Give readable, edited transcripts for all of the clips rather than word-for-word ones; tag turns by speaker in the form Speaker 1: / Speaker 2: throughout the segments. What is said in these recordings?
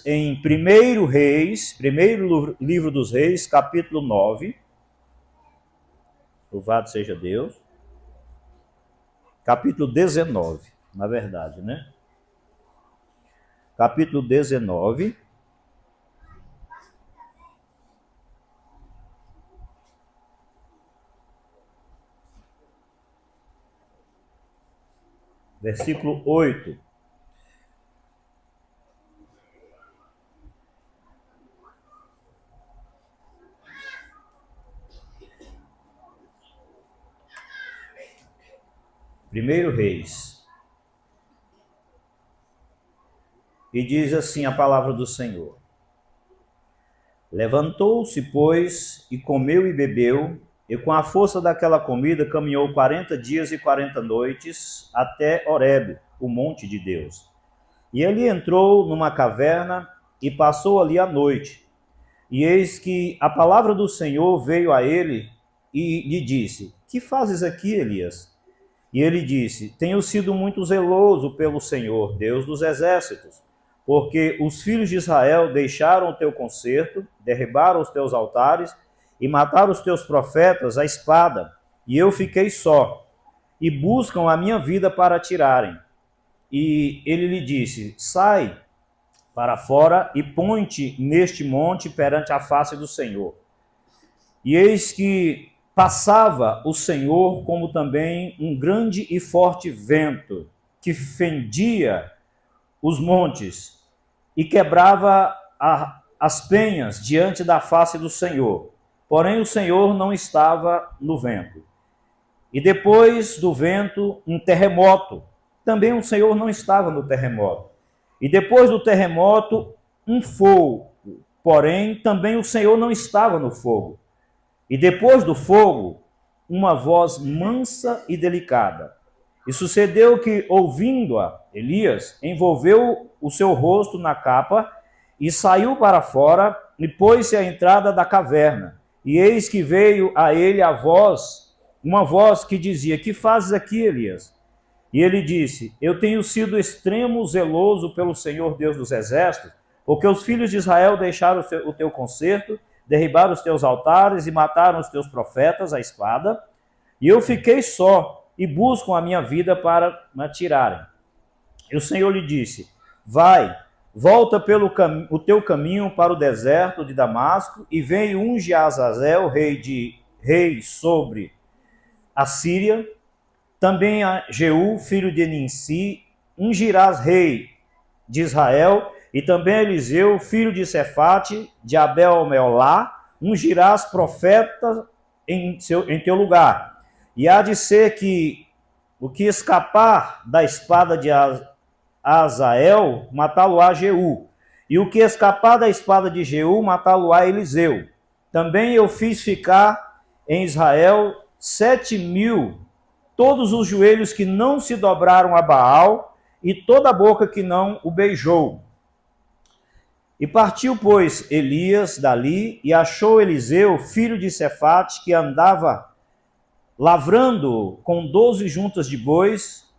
Speaker 1: Em 1 Reis, primeiro livro dos Reis, capítulo 9. Louvado seja Deus. Capítulo 19, na verdade, né? Capítulo 19. Versículo 8. Primeiro Reis. E diz assim a palavra do Senhor. Levantou-se, pois, e comeu e bebeu, e com a força daquela comida caminhou 40 dias e 40 noites até Horebe, o monte de Deus. E ele entrou numa caverna e passou ali a noite. E eis que a palavra do Senhor veio a ele e lhe disse: Que fazes aqui, Elias? E ele disse: Tenho sido muito zeloso pelo Senhor, Deus dos exércitos, porque os filhos de Israel deixaram o teu concerto, derribaram os teus altares e mataram os teus profetas à espada, e eu fiquei só, e buscam a minha vida para tirarem. E ele lhe disse: Sai para fora e põe-te neste monte perante a face do Senhor. E eis que passava o Senhor como também um grande e forte vento, que fendia os montes e quebrava as penhas diante da face do Senhor. Porém o Senhor não estava no vento. E depois do vento, um terremoto. Também o Senhor não estava no terremoto. E depois do terremoto, um fogo. Porém, também o Senhor não estava no fogo. E depois do fogo, uma voz mansa e delicada. E sucedeu que, ouvindo-a, Elias envolveu o seu rosto na capa e saiu para fora e pôs-se à entrada da caverna. E eis que veio a ele a voz, uma voz que dizia: Que fazes aqui, Elias? E ele disse: Eu tenho sido extremo zeloso pelo Senhor Deus dos exércitos, porque os filhos de Israel deixaram o teu concerto, derribaram os teus altares e mataram os teus profetas à espada, e eu fiquei só, e buscam a minha vida para me tirarem. E o Senhor lhe disse: Vai, volta pelo o teu caminho para o deserto de Damasco, e vem e unge a Azazel, rei sobre a Síria, também a Jeú, filho de Ninsi, ungirás rei de Israel, e também Eliseu, filho de Cefate, de Abel-Meolá, ungirás profeta em teu lugar. E há de ser que o que escapar da espada de Azael, matá-lo-á Jeú. E o que escapar da espada de Jeú, matá-lo-á Eliseu. Também eu fiz ficar em Israel 7.000, todos os joelhos que não se dobraram a Baal, e toda a boca que não o beijou. E partiu, pois, Elias dali, e achou Eliseu, filho de Cefate, que andava lavrando com 12 juntas de bois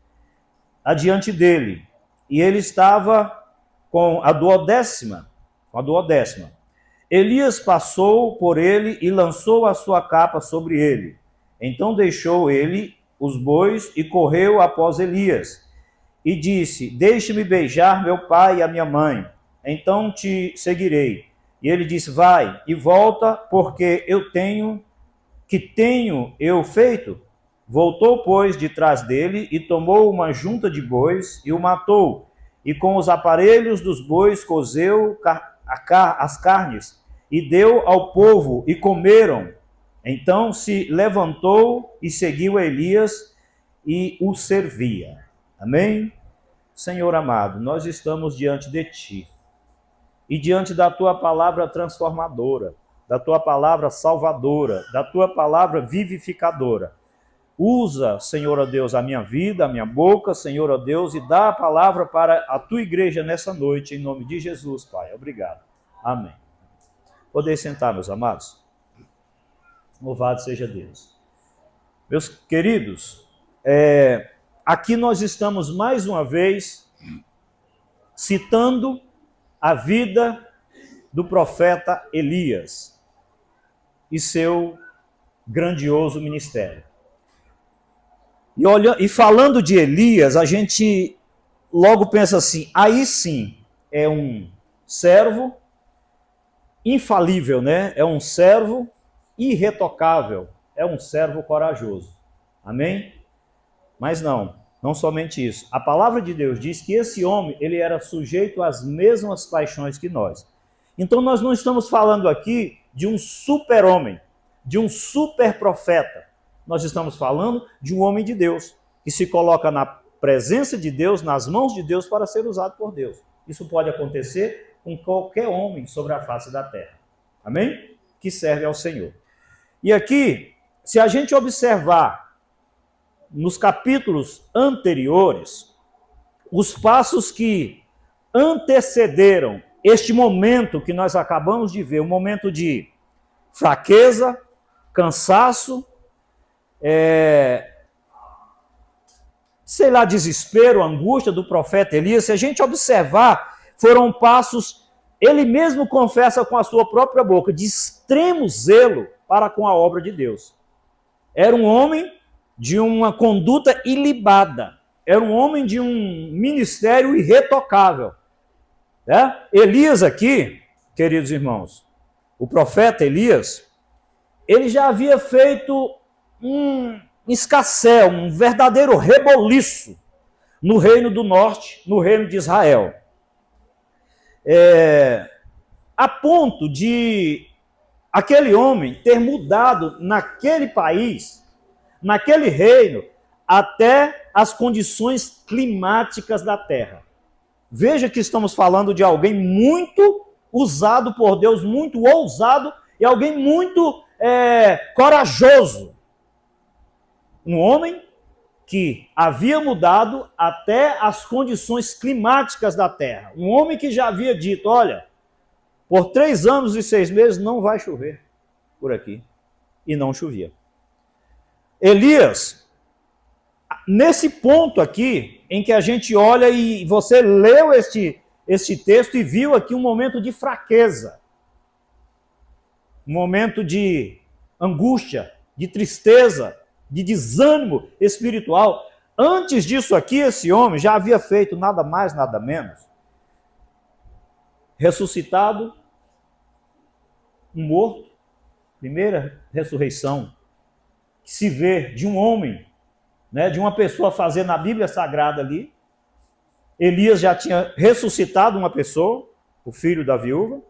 Speaker 1: adiante dele. E ele estava com a duodécima. Elias passou por ele e lançou a sua capa sobre ele. Então deixou ele os bois e correu após Elias. E disse: Deixe-me beijar meu pai e a minha mãe, então te seguirei. E ele disse: Vai e volta, porque eu tenho eu feito. Voltou, pois, de trás dele e tomou uma junta de bois e o matou. E com os aparelhos dos bois cozeu as carnes e deu ao povo e comeram. Então se levantou e seguiu a Elias e o servia. Amém? Senhor amado, nós estamos diante de Ti e diante da Tua palavra transformadora, da Tua palavra salvadora, da Tua palavra vivificadora. Usa, Senhor ó Deus, a minha vida, a minha boca, Senhor ó Deus, e dá a palavra para a Tua igreja nessa noite, em nome de Jesus, Pai. Obrigado. Amém. Podem sentar, meus amados. Louvado seja Deus. Meus queridos, aqui nós estamos mais uma vez citando a vida do profeta Elias e seu grandioso ministério. E falando de Elias, a gente logo pensa assim, aí sim, é um servo infalível, né? É um servo irretocável, é um servo corajoso. Amém? Mas não somente isso. A palavra de Deus diz que esse homem, ele era sujeito às mesmas paixões que nós. Então nós não estamos falando aqui de um super-homem, de um super-profeta. Nós estamos falando de um homem de Deus, que se coloca na presença de Deus, nas mãos de Deus, para ser usado por Deus. Isso pode acontecer com qualquer homem sobre a face da terra. Amém? Que serve ao Senhor. E aqui, se a gente observar nos capítulos anteriores, os passos que antecederam este momento que nós acabamos de ver, um momento de fraqueza, cansaço, desespero, angústia do profeta Elias, se a gente observar, foram passos, ele mesmo confessa com a sua própria boca, de extremo zelo para com a obra de Deus. Era um homem de uma conduta ilibada, era um homem de um ministério irretocável. Elias aqui, queridos irmãos, o profeta Elias, ele já havia feito um escarcéu, um verdadeiro reboliço no reino do norte, no reino de Israel. A ponto de aquele homem ter mudado naquele país, naquele reino, até as condições climáticas da terra. Veja que estamos falando de alguém muito usado por Deus, muito ousado e alguém muito corajoso. Um homem que havia mudado até as condições climáticas da terra. Um homem que já havia dito, olha, por 3 anos e 6 meses não vai chover por aqui. E não chovia. Elias, nesse ponto aqui, em que a gente olha e você leu este texto e viu aqui um momento de fraqueza, um momento de angústia, de tristeza, de desânimo espiritual. Antes disso aqui, esse homem já havia feito nada mais, nada menos, ressuscitado, um morto, primeira ressurreição, que se vê de um homem, de uma pessoa fazer na Bíblia Sagrada ali. Elias já tinha ressuscitado uma pessoa, o filho da viúva.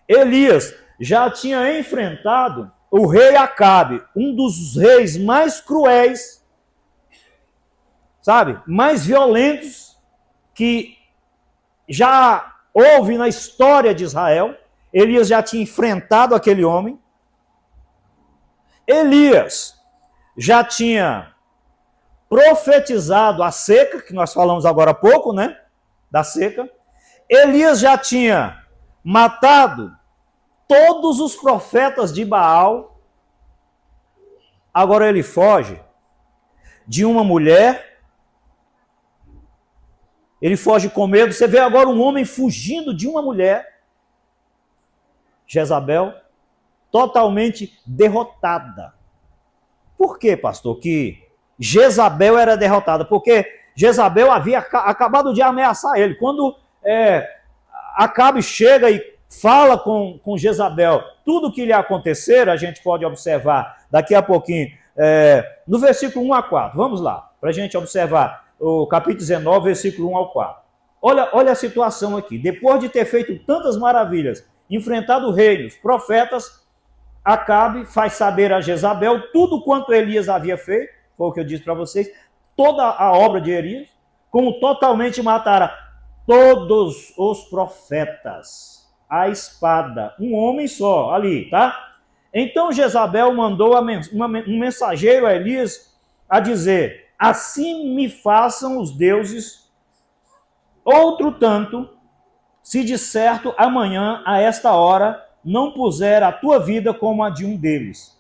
Speaker 1: Elias já tinha enfrentado o rei Acabe, um dos reis mais cruéis, mais violentos que já houve na história de Israel. Elias já tinha enfrentado aquele homem. Elias já tinha profetizado a seca, que nós falamos agora há pouco, da seca. Elias já tinha matado todos os profetas de Baal. Agora ele foge de uma mulher, ele foge com medo. Você vê agora um homem fugindo de uma mulher, Jezabel, totalmente derrotada. Por que, pastor, que Jezabel era derrotada? Porque Jezabel havia acabado de ameaçar ele. Quando Acabe chega e fala com Jezabel tudo o que lhe acontecer, a gente pode observar daqui a pouquinho, no versículo 1 a 4. Vamos lá, para a gente observar o capítulo 19, versículo 1 ao 4. Olha a situação aqui. Depois de ter feito tantas maravilhas, enfrentado reinos, profetas, Acabe faz saber a Jezabel tudo quanto Elias havia feito, foi o que eu disse para vocês, toda a obra de Elias, como totalmente matara todos os profetas, a espada, um homem só ali, tá? Então Jezabel mandou um mensageiro a Elias a dizer, assim me façam os deuses, outro tanto, se de certo amanhã a esta hora não puser a tua vida como a de um deles.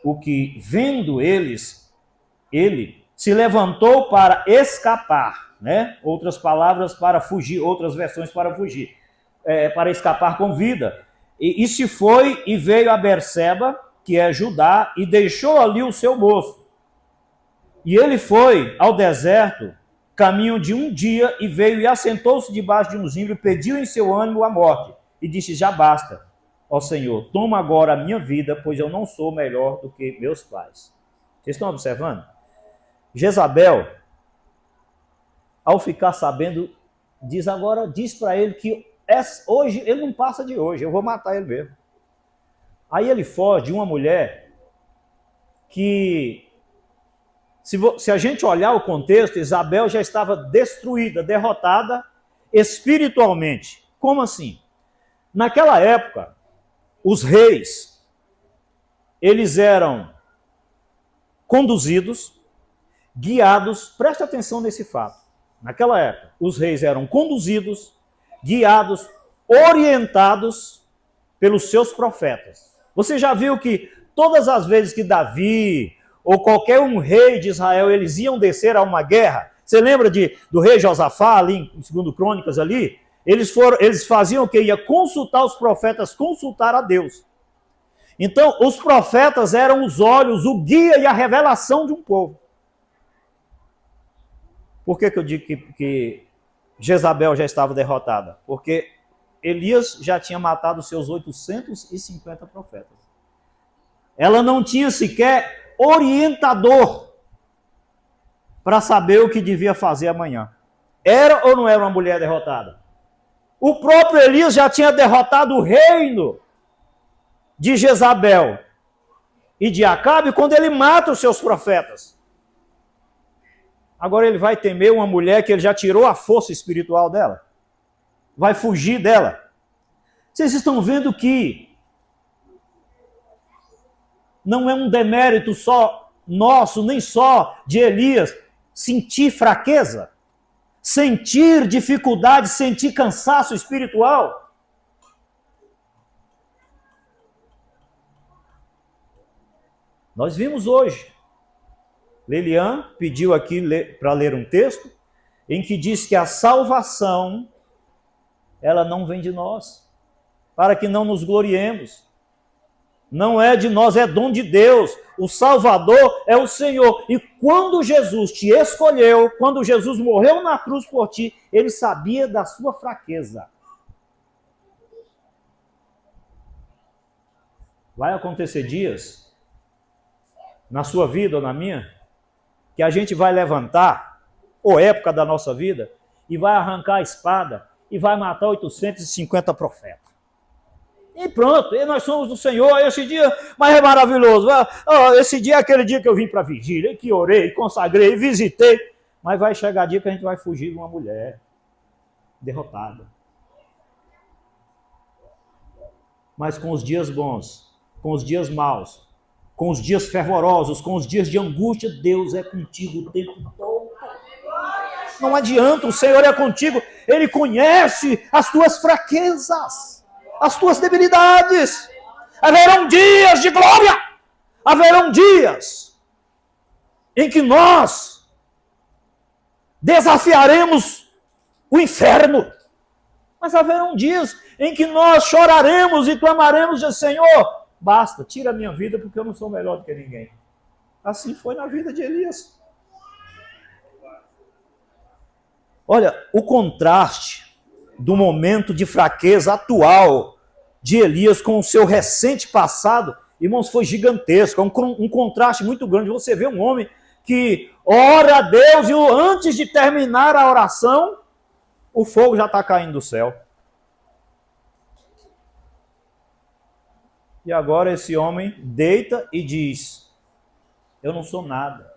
Speaker 1: O que, vendo ele, se levantou para escapar, né? Outras palavras, para fugir, outras versões para fugir, para escapar com vida. E se foi e veio a Berseba, que é Judá, e deixou ali o seu moço. E ele foi ao deserto, caminho de um dia, e veio e assentou-se debaixo de um zimbro, e pediu em seu ânimo a morte, e disse: já basta, ó Senhor, toma agora a minha vida, pois eu não sou melhor do que meus pais. Vocês estão observando? Jezabel, ao ficar sabendo, diz para ele que hoje ele não passa de hoje, eu vou matar ele mesmo. Aí ele foge de uma mulher que, se a gente olhar o contexto, Isabel já estava destruída, derrotada espiritualmente. Como assim? Naquela época, os reis, eles eram conduzidos, guiados, preste atenção nesse fato. Naquela época, os reis eram conduzidos, guiados, orientados pelos seus profetas. Você já viu que todas as vezes que Davi ou qualquer um rei de Israel, eles iam descer a uma guerra? Você lembra do rei Josafá, ali em 2 Crônicas, ali? Eles faziam o que? Ia consultar os profetas, consultar a Deus. Então, os profetas eram os olhos, o guia e a revelação de um povo. Por que eu digo que Jezabel já estava derrotada? Porque Elias já tinha matado seus 850 profetas. Ela não tinha sequer orientador para saber o que devia fazer amanhã. Era ou não era uma mulher derrotada? O próprio Elias já tinha derrotado o reino de Jezabel e de Acabe quando ele mata os seus profetas. Agora ele vai temer uma mulher que ele já tirou a força espiritual dela? Vai fugir dela? Vocês estão vendo que não é um demérito só nosso, nem só de Elias, sentir fraqueza, sentir dificuldade, sentir cansaço espiritual. Nós vimos hoje, Lelian pediu aqui para ler um texto em que diz que a salvação, ela não vem de nós, para que não nos gloriemos. Não é de nós, é dom de Deus. O Salvador é o Senhor. E quando Jesus te escolheu, quando Jesus morreu na cruz por ti, ele sabia da sua fraqueza. Vai acontecer dias, na sua vida ou na minha, que a gente vai levantar, ou época da nossa vida, e vai arrancar a espada e vai matar 850 profetas. E pronto, e nós somos do Senhor, esse dia, mas é maravilhoso. Esse dia é aquele dia que eu vim para a vigília, que orei, consagrei, visitei, mas vai chegar dia que a gente vai fugir de uma mulher derrotada. Mas com os dias bons, com os dias maus, com os dias fervorosos, com os dias de angústia, Deus é contigo o tempo todo. Não adianta, o Senhor é contigo, Ele conhece as tuas fraquezas, as tuas debilidades. Haverão dias de glória, haverão dias em que nós desafiaremos o inferno, mas haverão dias em que nós choraremos e clamaremos de Senhor, basta, tira a minha vida porque eu não sou melhor do que ninguém. Assim foi na vida de Elias. Olha, o contraste do momento de fraqueza atual de Elias com o seu recente passado, irmãos, foi gigantesco. É um contraste muito grande. Você vê um homem que ora a Deus e antes de terminar a oração, o fogo já está caindo do céu. E agora esse homem deita e diz: eu não sou nada.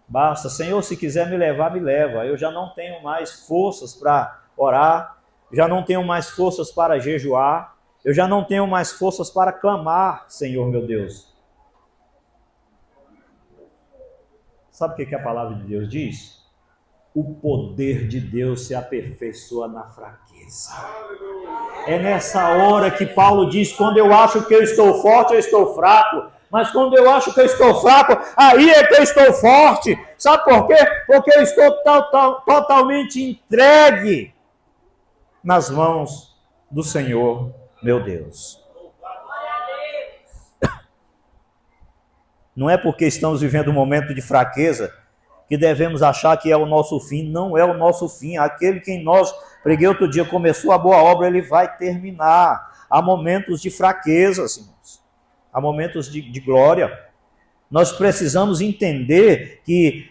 Speaker 1: Basta, Senhor, se quiser me levar, me leva. Eu já não tenho mais forças para orar, já não tenho mais forças para jejuar, eu já não tenho mais forças para clamar, Senhor meu Deus. Sabe o que a palavra de Deus diz? O poder de Deus se aperfeiçoa na fraqueza. É nessa hora que Paulo diz: quando eu acho que eu estou forte, eu estou fraco. Mas quando eu acho que eu estou fraco, aí é que eu estou forte. Sabe por quê? Porque eu estou totalmente entregue nas mãos do Senhor, meu Deus. Não é porque estamos vivendo um momento de fraqueza que devemos achar que é o nosso fim. Não é o nosso fim. Aquele que em nós, preguei outro dia, começou a boa obra, ele vai terminar. Há momentos de fraqueza, irmãos. Há momentos de glória. Nós precisamos entender que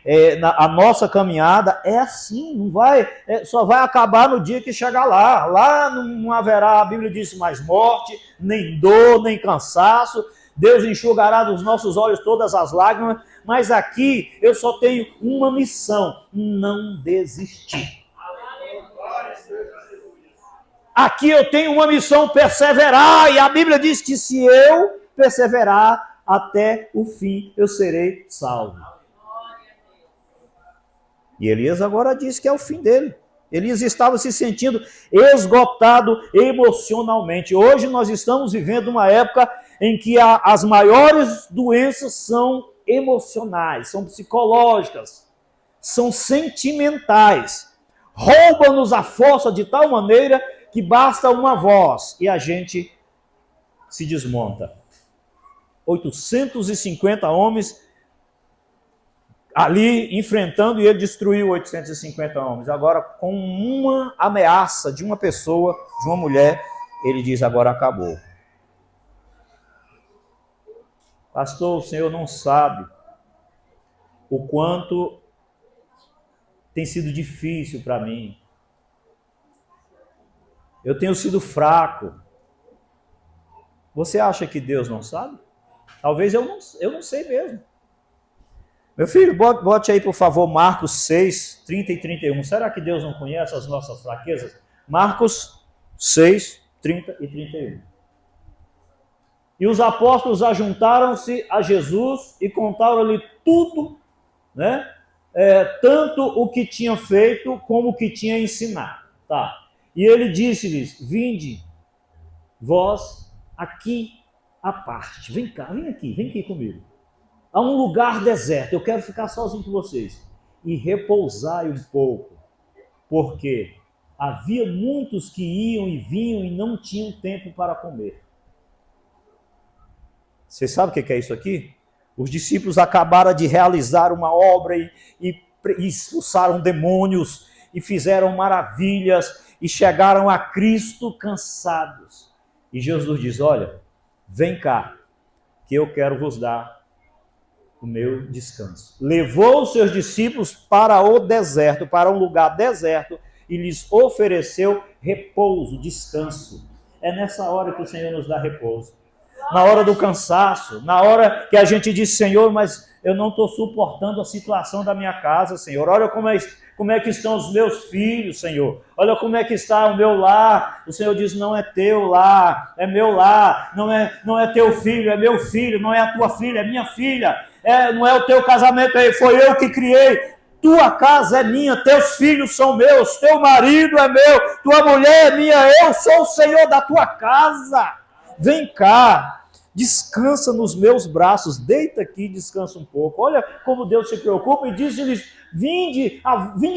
Speaker 1: a nossa caminhada é assim, não vai, só vai acabar no dia que chegar lá. Lá não haverá, a Bíblia diz, mais morte, nem dor, nem cansaço. Deus enxugará dos nossos olhos todas as lágrimas, mas aqui eu só tenho uma missão: não desistir. Aqui eu tenho uma missão: perseverar, e a Bíblia diz que se eu perseverar até o fim, eu serei salvo. E Elias agora diz que é o fim dele. Elias estava se sentindo esgotado emocionalmente. Hoje nós estamos vivendo uma época em que as maiores doenças são emocionais, são psicológicas, são sentimentais. Roubam-nos a força de tal maneira que basta uma voz e a gente se desmonta. 850 homens ali enfrentando, e ele destruiu 850 homens. Agora, com uma ameaça de uma pessoa, de uma mulher, ele diz: agora acabou. Pastor, o senhor não sabe o quanto tem sido difícil para mim. Eu tenho sido fraco. Você acha que Deus não sabe? Talvez eu não sei mesmo. Meu filho, bote aí, por favor, Marcos 6, 30 e 31. Será que Deus não conhece as nossas fraquezas? Marcos 6, 30 e 31. E os apóstolos ajuntaram-se a Jesus e contaram-lhe tudo, né? Tanto o que tinha feito como o que tinha ensinado. Tá. E ele disse-lhes: vinde, vós aqui à parte. Vem cá, vem aqui comigo. A um lugar deserto, eu quero ficar sozinho com vocês. E repousai um pouco, porque havia muitos que iam e vinham e não tinham tempo para comer. Você sabe o que é isso aqui? Os discípulos acabaram de realizar uma obra e expulsaram demônios e fizeram maravilhas e chegaram a Cristo cansados. E Jesus diz: olha, vem cá, que eu quero vos dar o meu descanso. Levou os seus discípulos para o deserto, para um lugar deserto, e lhes ofereceu repouso, descanso. É nessa hora que o Senhor nos dá repouso. Na hora do cansaço, na hora que a gente diz: Senhor, mas eu não estou suportando a situação da minha casa, Senhor. Olha como é que estão os meus filhos, Senhor. Olha como é que está o meu lar. O Senhor diz: não é teu lar, é meu lar. Não é teu filho, é meu filho. Não é a tua filha, é minha filha. Não é o teu casamento, foi eu que criei. Tua casa é minha, teus filhos são meus, teu marido é meu, tua mulher é minha, eu sou o Senhor da tua casa. Vem cá, descansa nos meus braços, deita aqui e descansa um pouco. Olha como Deus se preocupa e diz-lhes: vinde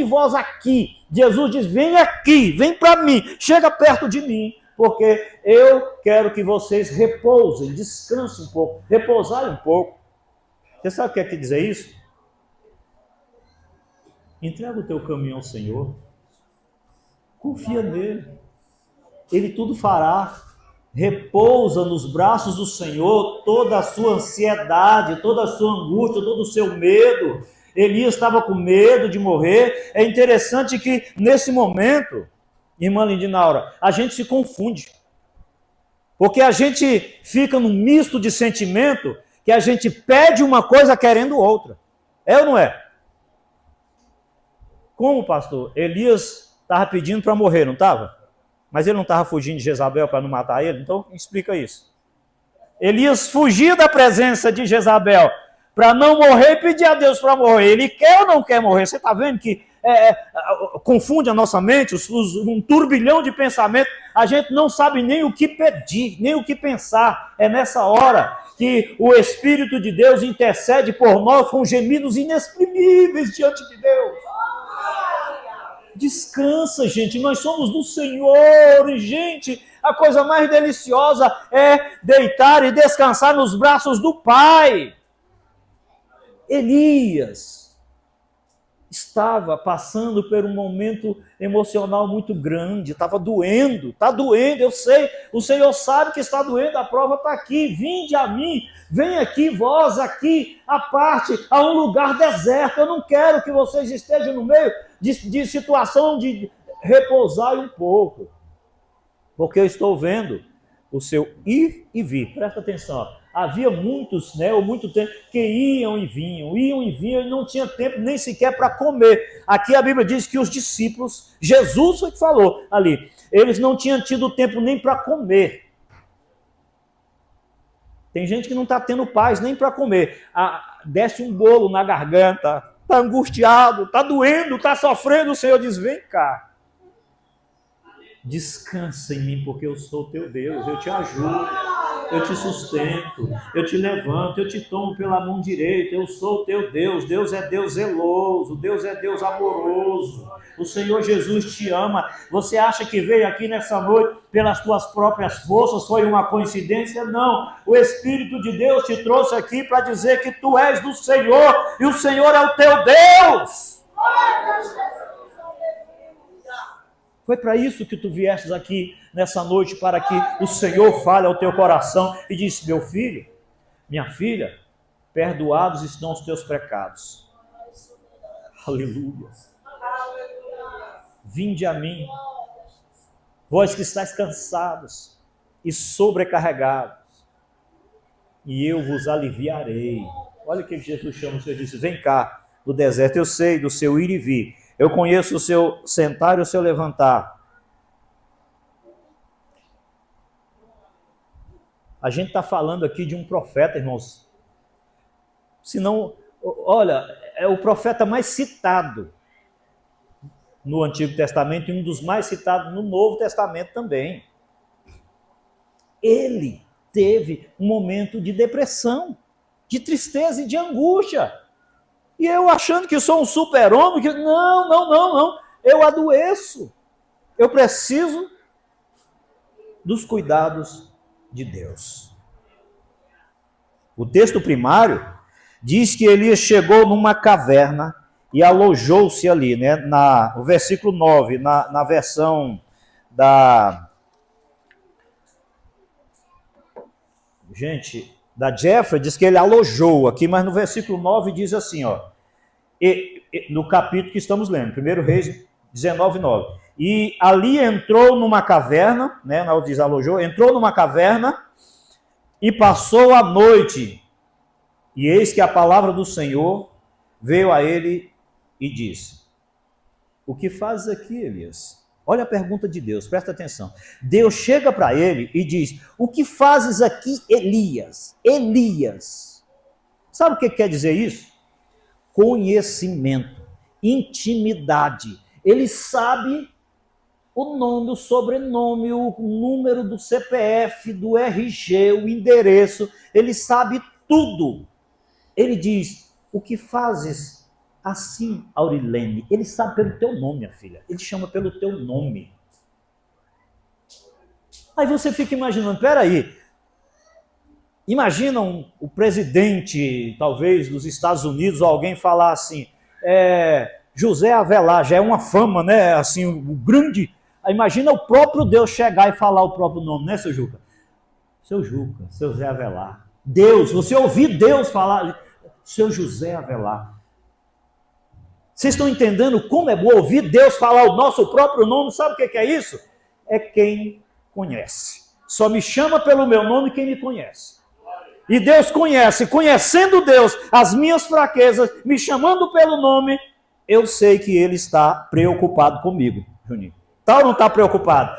Speaker 1: vós aqui. Jesus diz: vem aqui, vem para mim, chega perto de mim, porque eu quero que vocês repousem, descansem um pouco, repousarem um pouco. Você sabe o que quer dizer isso? Entrega o teu caminho ao Senhor, confia nele, ele tudo fará. Repousa nos braços do Senhor toda a sua ansiedade, toda a sua angústia, todo o seu medo. Elias estava com medo de morrer. É interessante que nesse momento, irmã Lindinaura, a gente se confunde, porque a gente fica num misto de sentimento que a gente pede uma coisa querendo outra. É ou não é? Como, pastor? Elias estava pedindo para morrer, não estava? Mas ele não estava fugindo de Jezabel para não matar ele? Então, explica isso. Elias fugia da presença de Jezabel para não morrer e pedir a Deus para morrer. Ele quer ou não quer morrer? Você está vendo que confunde a nossa mente, um turbilhão de pensamentos, a gente não sabe nem o que pedir, nem o que pensar. É nessa hora que o Espírito de Deus intercede por nós com gemidos inexprimíveis diante de Deus. Descansa, gente, nós somos do Senhor, e, gente, a coisa mais deliciosa é deitar e descansar nos braços do Pai. Elias estava passando por um momento emocional muito grande, estava doendo, está doendo, eu sei, o Senhor sabe que está doendo, a prova está aqui, vinde a mim, vem aqui, vós aqui, à parte, a um lugar deserto, eu não quero que vocês estejam no meio de situação de repousar um pouco, porque eu estou vendo o seu ir e vir, presta atenção, havia muitos, ou muito tempo, que iam e vinham, e não tinha tempo nem sequer para comer. Aqui a Bíblia diz que os discípulos, Jesus foi que falou ali, eles não tinham tido tempo nem para comer. Tem gente que não está tendo paz nem para comer. Desce um bolo na garganta, está angustiado, está doendo, está sofrendo, o Senhor diz, vem cá. Descansa em mim, porque eu sou teu Deus, eu te ajudo, eu te sustento, eu te levanto, eu te tomo pela mão direita, eu sou teu Deus. Deus é Deus zeloso, Deus é Deus amoroso, o Senhor Jesus te ama. Você acha que veio aqui nessa noite pelas tuas próprias forças, foi uma coincidência? Não, o Espírito de Deus te trouxe aqui para dizer que tu és do Senhor, e o Senhor é o teu Deus. Foi para isso que tu viestes aqui nessa noite, para que o Senhor fale ao teu coração e disse, meu filho, minha filha, perdoados estão os teus pecados. Aleluia. Vinde a mim, vós que estáis cansados e sobrecarregados, e eu vos aliviarei. Olha o que Jesus chama, o Senhor disse, vem cá do deserto, eu sei do seu ir e vir, eu conheço o seu sentar e o seu levantar. A gente está falando aqui de um profeta, irmãos. Senão, olha, é o profeta mais citado no Antigo Testamento e um dos mais citados no Novo Testamento também. Ele teve um momento de depressão, de tristeza e de angústia. E eu achando que sou um super-homem, que não, eu adoeço. Eu preciso dos cuidados de Deus. O texto primário diz que Elias chegou numa caverna e alojou-se ali, o versículo 9, na versão da Jeffrey, diz que ele alojou aqui, mas no versículo 9 diz assim, no capítulo que estamos lendo, 1 Reis 19, 9. E ali entrou numa caverna, não diz alojou, entrou numa caverna e passou a noite. E eis que a palavra do Senhor veio a ele e disse, o que fazes aqui, Elias? Olha a pergunta de Deus, presta atenção. Deus chega para ele e diz, o que fazes aqui, Elias? Elias. Sabe o que quer dizer isso? Conhecimento, intimidade. Ele sabe o nome, o sobrenome, o número do CPF, do RG, o endereço. Ele sabe tudo. Ele diz, o que fazes assim, Aurilene? Ele sabe pelo teu nome, minha filha. Ele chama pelo teu nome. Aí você fica imaginando, peraí, imaginam o presidente, talvez, dos Estados Unidos, ou alguém falar assim, José Avelar, já é uma fama, assim, o grande... Imagina o próprio Deus chegar e falar o próprio nome, seu Juca? Seu Juca, seu Zé Avelar. Deus, você ouvir Deus falar, seu José Avelar. Vocês estão entendendo como é bom ouvir Deus falar o nosso próprio nome? Sabe o que é isso? É quem conhece. Só me chama pelo meu nome quem me conhece. E Deus conhece, conhecendo Deus, as minhas fraquezas, me chamando pelo nome, eu sei que Ele está preocupado comigo, Juninho. Tá ou não está preocupado?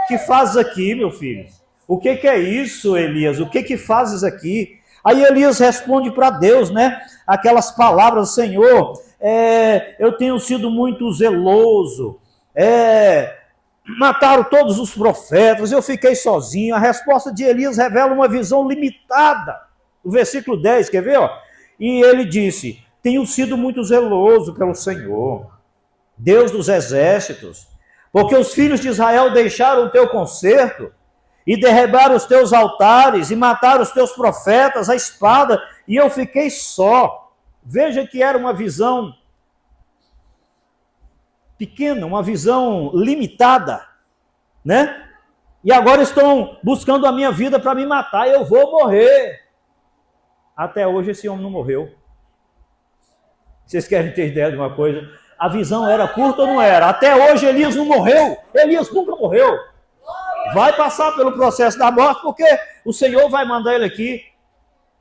Speaker 1: Que fazes aqui, meu filho? O que é isso, Elias? O que fazes aqui? Aí Elias responde para Deus, aquelas palavras, Senhor, eu tenho sido muito zeloso, mataram todos os profetas, eu fiquei sozinho. A resposta de Elias revela uma visão limitada. O versículo 10, quer ver? Ó? E ele disse: tenho sido muito zeloso pelo Senhor, Deus dos exércitos, porque os filhos de Israel deixaram o teu concerto e derribaram os teus altares e mataram os teus profetas à espada, e eu fiquei só. Veja que era uma visão pequena, uma visão limitada, né? E agora estão buscando a minha vida para me matar, eu vou morrer. Até hoje esse homem não morreu. Vocês querem ter ideia de uma coisa? A visão era curta ou não era? Até hoje Elias não morreu. Elias nunca morreu. Vai passar pelo processo da morte, porque o Senhor vai mandar ele aqui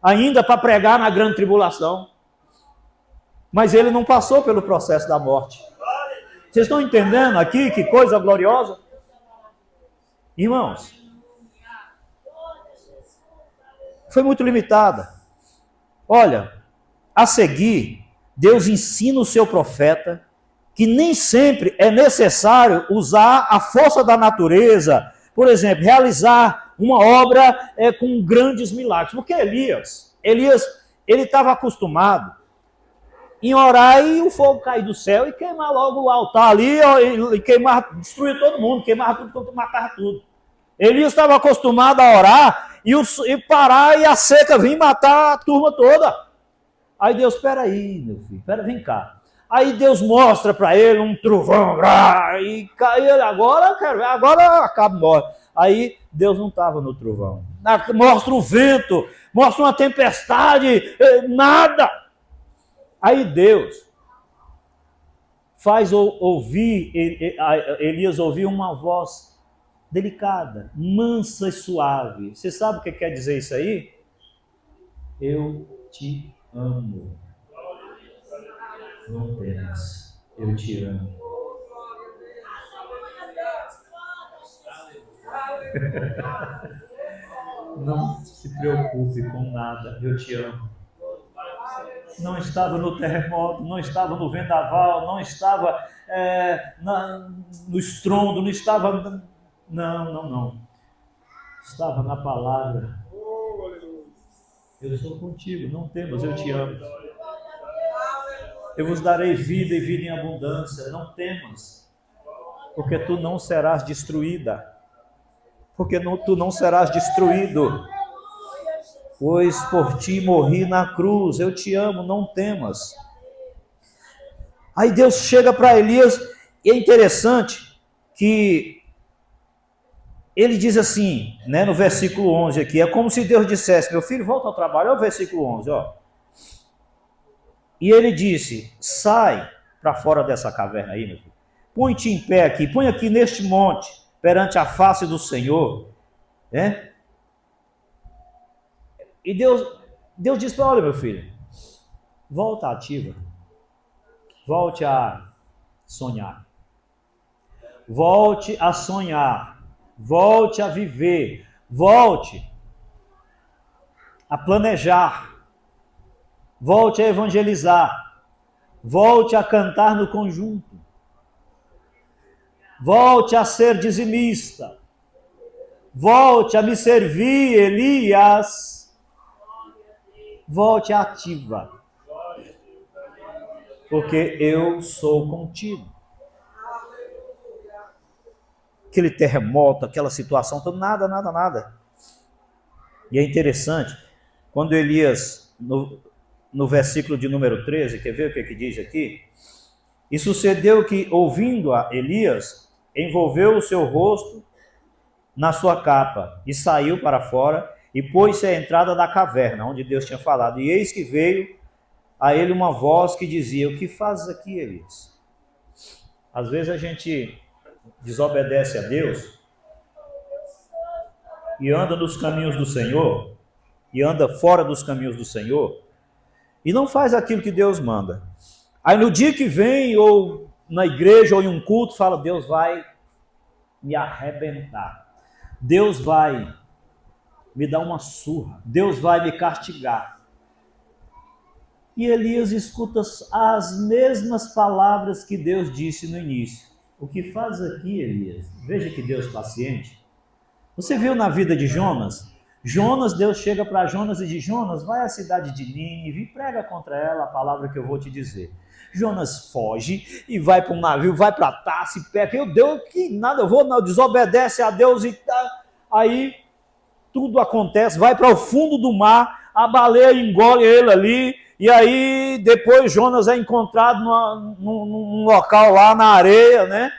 Speaker 1: ainda para pregar na grande tribulação. Mas ele não passou pelo processo da morte. Vocês estão entendendo aqui que coisa gloriosa? Irmãos, foi muito limitada. Olha, a seguir, Deus ensina o seu profeta que nem sempre é necessário usar a força da natureza, por exemplo, realizar uma obra com grandes milagres. Porque Elias, ele estava acostumado em orar e o fogo cair do céu e queimar logo o altar ali, e queimar, destruir todo mundo, queimar tudo, matar tudo. Elias estava acostumado a orar e parar e a seca vir matar a turma toda. Aí Deus, espera aí, meu filho, vem cá. Aí Deus mostra para ele um trovão, e ele, agora acaba morre. Aí Deus não estava no trovão. Mostra um vento, mostra uma tempestade, nada. Aí Deus faz Elias ouvir uma voz delicada, mansa e suave. Você sabe o que quer dizer isso aí? Eu te amo. Não temas, eu te amo. Não se preocupe com nada, eu te amo. Não estava no terremoto, não estava no vendaval, não estava no estrondo, não estava... Não. Estava na palavra. Eu sou contigo, não temas, eu te amo. Eu vos darei vida e vida em abundância, não temas, porque tu não serás destruída, tu não serás destruído, pois por ti morri na cruz, eu te amo, não temas. Aí Deus chega para Elias, e é interessante que ele diz assim, né, no versículo 11 aqui, é como se Deus dissesse: meu filho, volta ao trabalho. Olha o versículo 11, ó. E ele disse: sai para fora dessa caverna aí, meu filho. Põe-te em pé aqui, põe aqui neste monte, perante a face do Senhor. Né? E Deus disse: olha, meu filho, volta ativa. Volte a sonhar. Volte a sonhar. Volte a viver. Volte a planejar. Volte a evangelizar. Volte a cantar no conjunto. Volte a ser dizimista. Volte a me servir, Elias. Volte ativa. Porque eu sou contigo. Aquele terremoto, aquela situação, nada. E é interessante, quando Elias, no versículo de número 13, quer ver o que diz aqui? E sucedeu que, ouvindo a Elias, envolveu o seu rosto na sua capa e saiu para fora e pôs-se à entrada da caverna, onde Deus tinha falado. E eis que veio a ele uma voz que dizia: o que fazes aqui, Elias? Às vezes a gente desobedece a Deus e anda nos caminhos do Senhor, e anda fora dos caminhos do Senhor, e não faz aquilo que Deus manda. Aí no dia que vem, ou na igreja, ou em um culto, fala: Deus vai me arrebentar, Deus vai me dar uma surra, Deus vai me castigar. E Elias escuta as mesmas palavras que Deus disse no início. O que faz aqui, Elias? Veja que Deus paciente. Você viu na vida de Jonas? Deus chega para Jonas e diz: Jonas, vai à cidade de Nínive e prega contra ela a palavra que eu vou te dizer. Jonas foge e vai para um navio, vai para Tarso e peca. Deus, que nada, eu vou, não, desobedece a Deus e tá. Aí tudo acontece, vai para o fundo do mar, a baleia engole ele ali, e aí depois Jonas é encontrado num local lá na areia, né?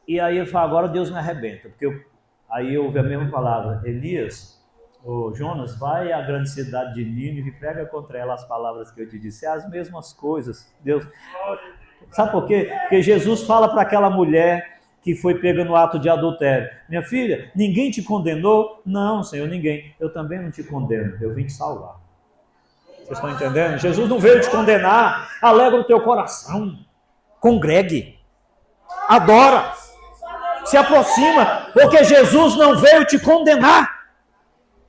Speaker 1: E aí ele fala: agora Deus me arrebenta, porque aí eu ouvi a mesma palavra: Elias, Jonas, vai à grande cidade de Nínive e prega contra ela as palavras que eu te disse. É as mesmas coisas. Deus, sabe por quê? Porque Jesus fala para aquela mulher que foi pega no ato de adultério: minha filha, ninguém te condenou? Não, Senhor, ninguém. Eu também não te condeno, eu vim te salvar. Vocês estão entendendo? Jesus não veio te condenar. Alegra o teu coração, congregue, adora, se aproxima, porque Jesus não veio te condenar.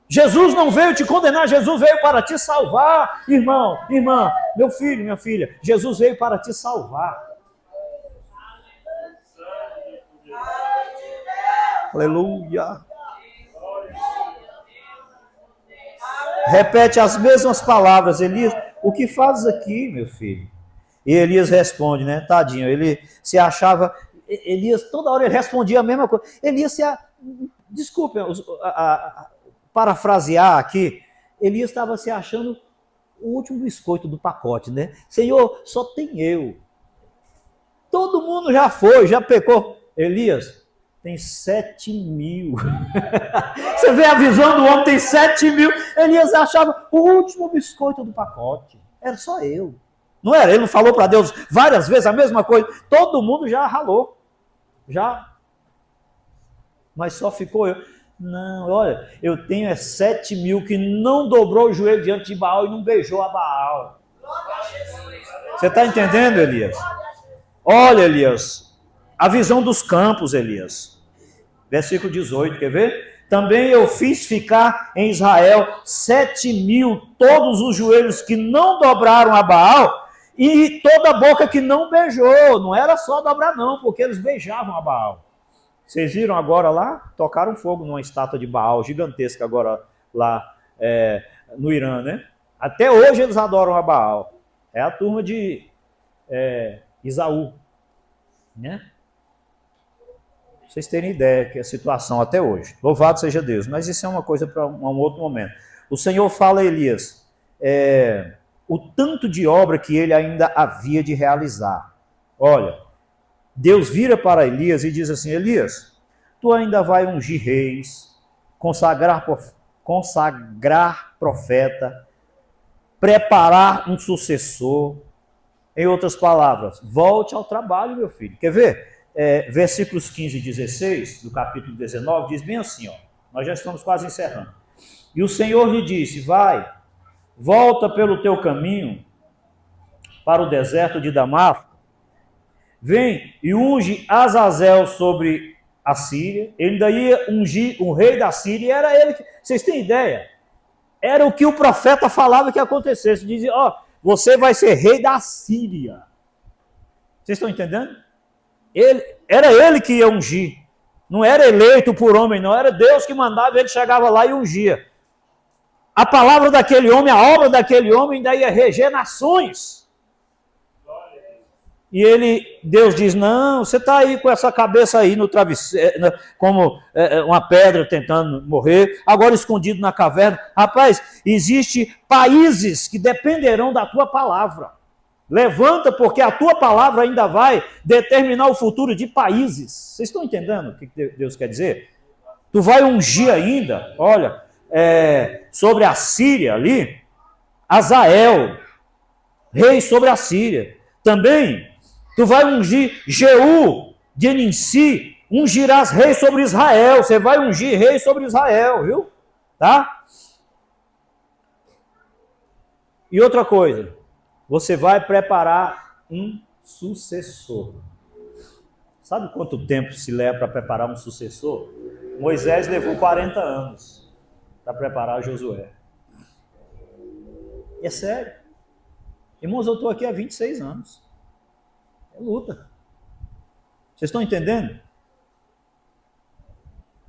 Speaker 1: Jesus não veio te condenar, Jesus veio para te salvar. Irmão, irmã, meu filho, minha filha, Jesus veio para te salvar. Aleluia. Repete as mesmas palavras, Elias: o que fazes aqui, meu filho? E Elias responde, né? Tadinho, ele se achava... Elias, toda hora ele respondia a mesma coisa. Elias desculpe, parafrasear aqui, Elias estava se achando o último biscoito do pacote, né? Senhor, só tem eu. Todo mundo já foi, já pecou. Elias, tem 7.000. Você vê a visão do homem, tem 7.000. Elias achava o último biscoito do pacote. Era só eu. Não era? Ele não falou para Deus várias vezes a mesma coisa. Todo mundo já ralou. Já. Mas só ficou eu. Não, olha, eu tenho 7.000 que não dobrou o joelho diante de Baal e não beijou a Baal. Você está entendendo, Elias? Olha, Elias, a visão dos campos, Elias. Versículo 18, quer ver? Também eu fiz ficar em Israel 7.000, todos os joelhos que não dobraram a Baal e toda a boca que não beijou. Não era só dobrar não, porque eles beijavam a Baal. Vocês viram agora lá? Tocaram fogo numa estátua de Baal gigantesca agora lá no Irã, né? Até hoje eles adoram a Baal. É a turma de Isaú, né? Vocês terem ideia que é a situação até hoje. Louvado seja Deus. Mas isso é uma coisa para um outro momento. O Senhor fala a Elias o tanto de obra que ele ainda havia de realizar. Olha, Deus vira para Elias e diz assim: Elias, tu ainda vai ungir reis, consagrar profeta, preparar um sucessor. Em outras palavras, volte ao trabalho, meu filho. Quer ver? Versículos 15 e 16 do capítulo 19 diz bem assim, ó, nós já estamos quase encerrando. E o Senhor lhe disse: vai, volta pelo teu caminho para o deserto de Damasco, vem e unge Azazel sobre a Síria. Ele ainda ia ungir um rei da Síria, e era ele que... Vocês têm ideia? Era o que o profeta falava que acontecesse. Dizia: ó, você vai ser rei da Síria. Vocês estão entendendo? Era ele que ia ungir. Não era eleito por homem, não. Era Deus que mandava, ele chegava lá e ungia. A palavra daquele homem, a obra daquele homem ainda ia reger nações. E Deus diz: não, você está aí com essa cabeça aí no travesseiro, como uma pedra tentando morrer, agora escondido na caverna. Rapaz, existem países que dependerão da tua palavra. Levanta, porque a tua palavra ainda vai determinar o futuro de países. Vocês estão entendendo o que Deus quer dizer? Tu vai ungir ainda, olha, sobre a Síria ali, Azael, rei sobre a Síria. Também tu vai ungir Jeú de Ninsi, ungirás rei sobre Israel. Você vai ungir rei sobre Israel, viu? Tá? E outra coisa, você vai preparar um sucessor. Sabe quanto tempo se leva para preparar um sucessor? Moisés levou 40 anos para preparar Josué. É sério. Irmãos, eu estou aqui há 26 anos. É luta. Vocês estão entendendo?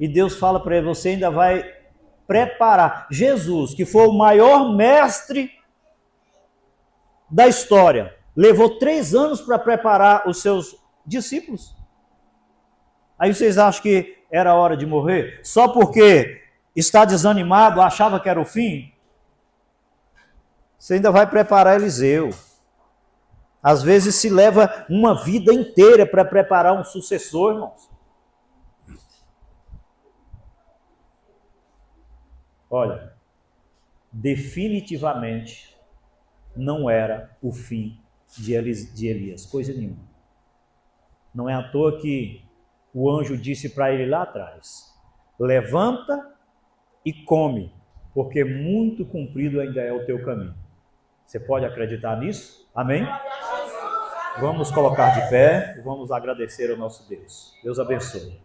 Speaker 1: E Deus fala para ele, você ainda vai preparar. Jesus, que foi o maior mestre da história, levou 3 anos para preparar os seus discípulos. Aí vocês acham que era hora de morrer? Só porque está desanimado, achava que era o fim? Você ainda vai preparar Eliseu. Às vezes se leva uma vida inteira para preparar um sucessor, irmãos. Olha, definitivamente não era o fim de Elias, coisa nenhuma. Não é à toa que o anjo disse para ele lá atrás, levanta e come, porque muito comprido ainda é o teu caminho. Você pode acreditar nisso? Amém? Vamos colocar de pé e vamos agradecer ao nosso Deus. Deus abençoe.